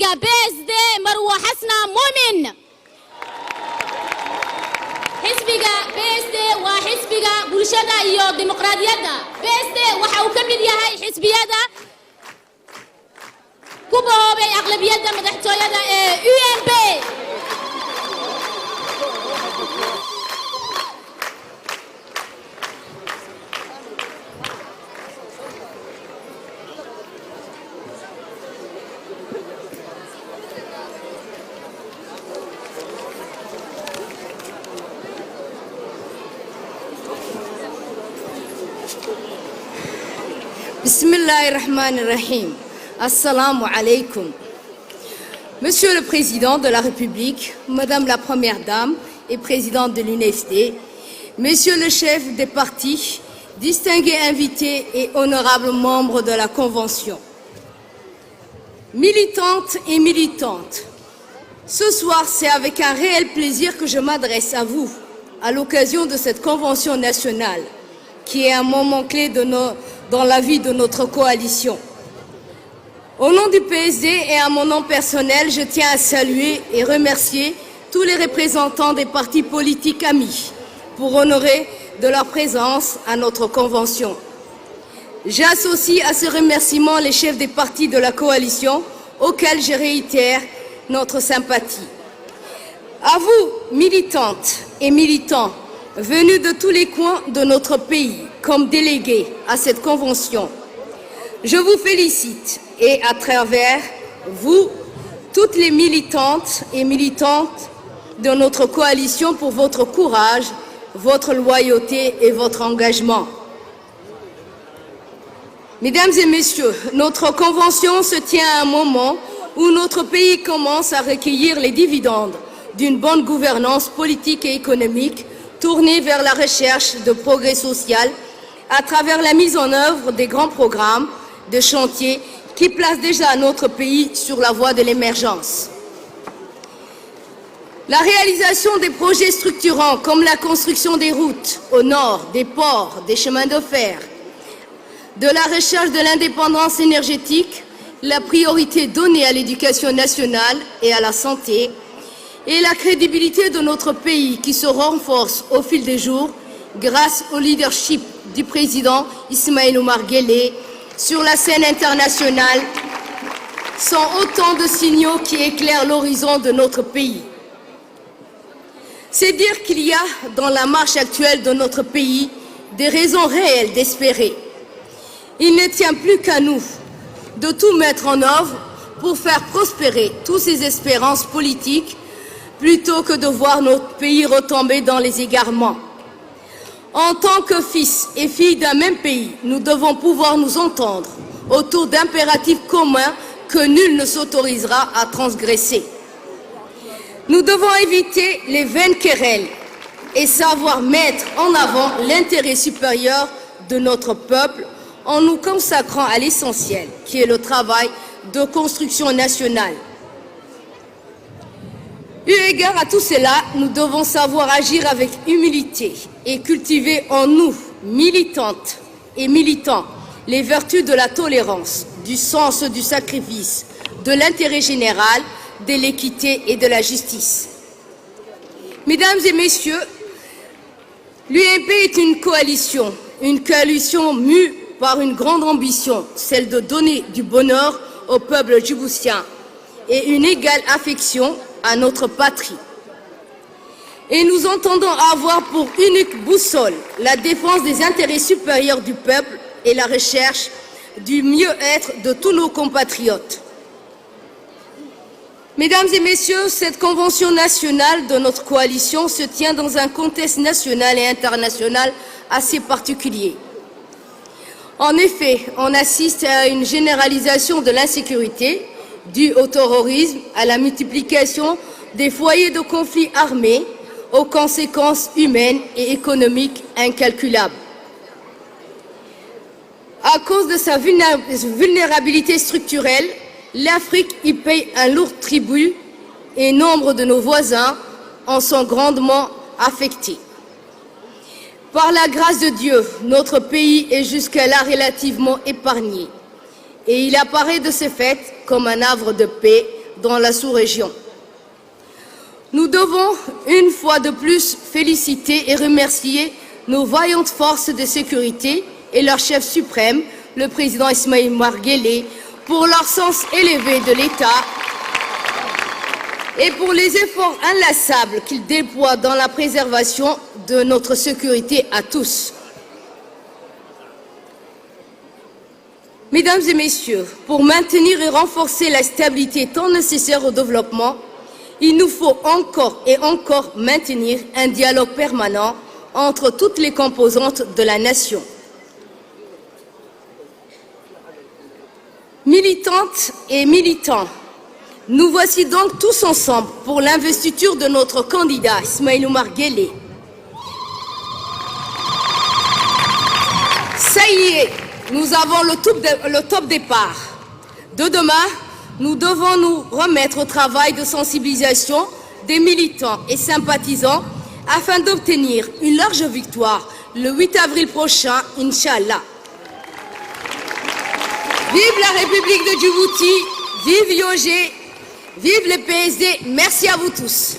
xisbiga PSD Marwa Xasna Muumin. xisbiga PSD waa xisbiga bulshada iyo dimuqraadiyadda. PSD waxa uu ka mid yahay xisbiyada ku boobay aqlabiyadda madaxtooyada ee UNP. Bismillahirrahmanirrahim. Assalamu alaikum. Monsieur le Président de la République, Madame la Première Dame et Présidente de l'UNFD, Monsieur le chef des partis, distingués invités et honorables membres de la Convention, militantes et militantes, ce soir c'est avec un réel plaisir que je m'adresse à vous à l'occasion de cette Convention nationale qui est un moment clé dans la vie de notre coalition. Au nom du PSD et à mon nom personnel, je tiens à saluer et remercier tous les représentants des partis politiques amis pour honorer de leur présence à notre convention. J'associe à ce remerciement les chefs des partis de la coalition auxquels je réitère notre sympathie. À vous, militantes et militants, venus de tous les coins de notre pays comme délégués à cette convention, je vous félicite et à travers vous, toutes les militantes et militantes de notre coalition pour votre courage, votre loyauté et votre engagement. Mesdames et messieurs, notre convention se tient à un moment où notre pays commence à recueillir les dividendes d'une bonne gouvernance politique et économique tournée vers la recherche de progrès social à travers la mise en œuvre des grands programmes de chantier qui placent déjà notre pays sur la voie de l'émergence. La réalisation des projets structurants comme la construction des routes au nord, des ports, des chemins de fer, de la recherche de l'indépendance énergétique, la priorité donnée à l'éducation nationale et à la santé, et la crédibilité de notre pays qui se renforce au fil des jours grâce au leadership du président Ismaël Omar Guelleh sur la scène internationale sont autant de signaux qui éclairent l'horizon de notre pays. C'est dire qu'il y a dans la marche actuelle de notre pays des raisons réelles d'espérer. Il ne tient plus qu'à nous de tout mettre en œuvre pour faire prospérer toutes ces espérances politiques plutôt que de voir notre pays retomber dans les égarements. En tant que fils et filles d'un même pays, nous devons pouvoir nous entendre autour d'impératifs communs que nul ne s'autorisera à transgresser. Nous devons éviter les vaines querelles et savoir mettre en avant l'intérêt supérieur de notre peuple en nous consacrant à l'essentiel, qui est le travail de construction nationale. Eu égard à tout cela, nous devons savoir agir avec humilité et cultiver en nous, militantes et militants, les vertus de la tolérance, du sens du sacrifice, de l'intérêt général, de l'équité et de la justice. Mesdames et messieurs, l'UNP est une coalition mue par une grande ambition, celle de donner du bonheur au peuple djiboutien et une égale affection à notre patrie. Et nous entendons avoir pour unique boussole la défense des intérêts supérieurs du peuple et la recherche du mieux-être de tous nos compatriotes. Mesdames et messieurs, cette convention nationale de notre coalition se tient dans un contexte national et international assez particulier. En effet, on assiste à une généralisation de l'insécurité due au terrorisme, à la multiplication des foyers de conflits armés, aux conséquences humaines et économiques incalculables. À cause de sa vulnérabilité structurelle, l'Afrique y paye un lourd tribut et nombre de nos voisins en sont grandement affectés. Par la grâce de Dieu, notre pays est jusqu'à-là relativement épargné et il apparaît de ce fait comme un havre de paix dans la sous-région. Nous devons une fois de plus féliciter et remercier nos vaillantes forces de sécurité et leur chef suprême, le président Ismaïl Omar Guelleh, pour leur sens élevé de l'État et pour les efforts inlassables qu'ils déploient dans la préservation de notre sécurité à tous. Mesdames et messieurs, pour maintenir et renforcer la stabilité tant nécessaire au développement, il nous faut encore et encore maintenir un dialogue permanent entre toutes les composantes de la nation. Militantes et militants, nous voici donc tous ensemble pour l'investiture de notre candidat Ismaïl Omar Guelleh. Ça y est, nous avons le top départ. De demain, nous devons nous remettre au travail de sensibilisation des militants et sympathisants afin d'obtenir une large victoire le 8 avril prochain, Inch'Allah. Vive la République de Djibouti, vive Yogé, vive le PSD, merci à vous tous.